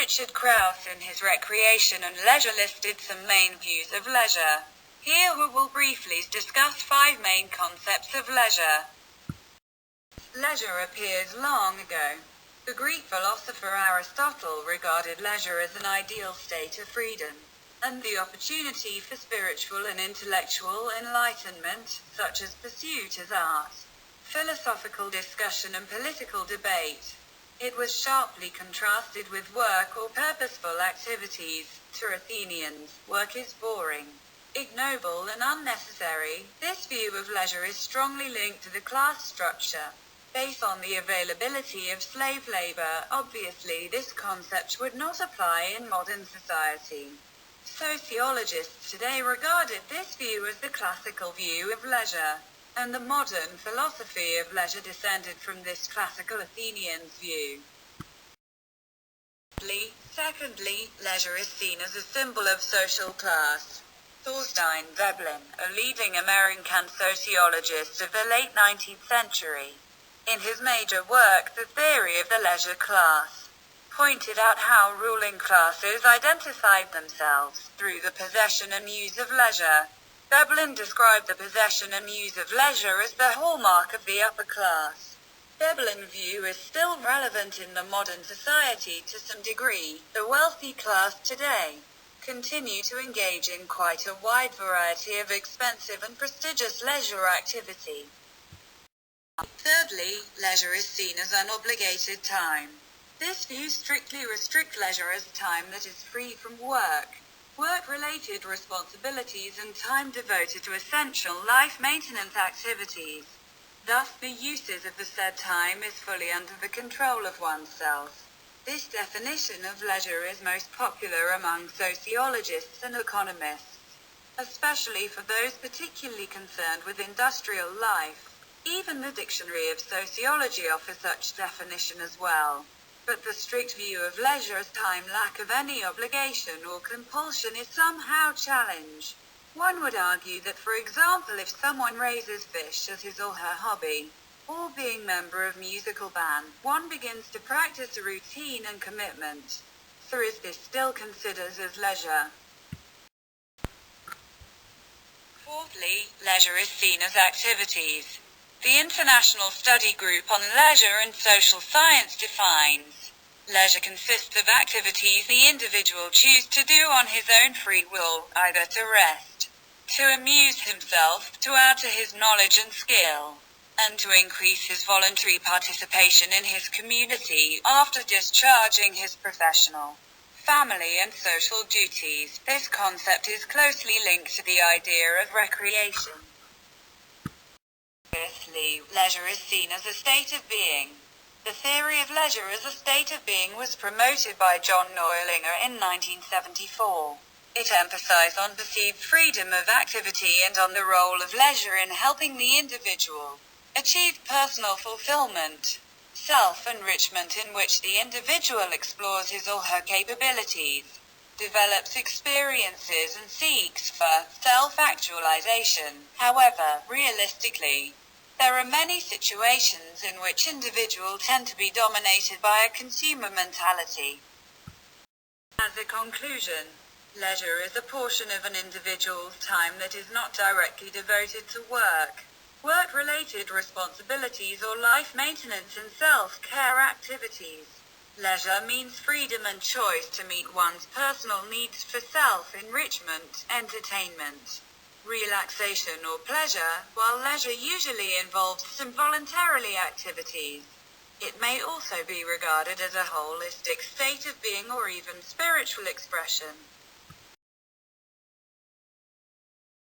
Richard Krauss in his Recreation and Leisure listed some main views of leisure. Here we will briefly discuss 5 main concepts of leisure. Leisure appeared long ago. The Greek philosopher Aristotle regarded leisure as an ideal state of freedom, and the opportunity for spiritual and intellectual enlightenment, such as pursuit as art, philosophical discussion and political debate. It was sharply contrasted with work or purposeful activities. To Athenians, work is boring, ignoble and unnecessary. This view of leisure is strongly linked to the class structure, based on the availability of slave labor. Obviously, this concept would not apply in modern society. Sociologists today regarded this view as the classical view of leisure, and the modern philosophy of leisure descended from this classical Athenians view. Secondly, leisure is seen as a symbol of social class. Thorstein Veblen, a leading American sociologist of the late 19th century, in his major work, The Theory of the Leisure Class, pointed out how ruling classes identified themselves through the possession and use of leisure. Veblen described the possession and use of leisure as the hallmark of the upper class. Veblen's view is still relevant in the modern society to some degree. The wealthy class today continue to engage in quite a wide variety of expensive and prestigious leisure activity. Thirdly, leisure is seen as unobligated time. This view strictly restricts leisure as time that is free from work-related responsibilities and time devoted to essential life maintenance activities. Thus, the uses of the said time is fully under the control of oneself. This definition of leisure is most popular among sociologists and economists, especially for those particularly concerned with industrial life. Even the Dictionary of Sociology offers such definition as well. But the strict view of leisure as time lack of any obligation or compulsion is somehow challenged. One would argue that, for example, if someone raises fish as his or her hobby, or being member of musical band, one begins to practice a routine and commitment. So is this still considered as leisure? Fourthly, leisure is seen as activities. The International Study Group on Leisure and Social Science defines leisure consists of activities the individual chooses to do on his own free will, either to rest, to amuse himself, to add to his knowledge and skill, and to increase his voluntary participation in his community after discharging his professional, family and social duties. This concept is closely linked to the idea of recreation. Fifthly, leisure is seen as a state of being. The theory of leisure as a state of being was promoted by John Neuralinger in 1974. It emphasized on perceived freedom of activity and on the role of leisure in helping the individual achieve personal fulfillment, self-enrichment, in which the individual explores his or her capabilities, develops experiences and seeks for self-actualization. However, realistically, there are many situations in which individuals tend to be dominated by a consumer mentality. As a conclusion, leisure is a portion of an individual's time that is not directly devoted to work-related responsibilities or life maintenance and self-care activities. Leisure means freedom and choice to meet one's personal needs for self-enrichment, entertainment, relaxation or pleasure. While leisure usually involves some voluntarily activities, it may also be regarded as a holistic state of being or even spiritual expression.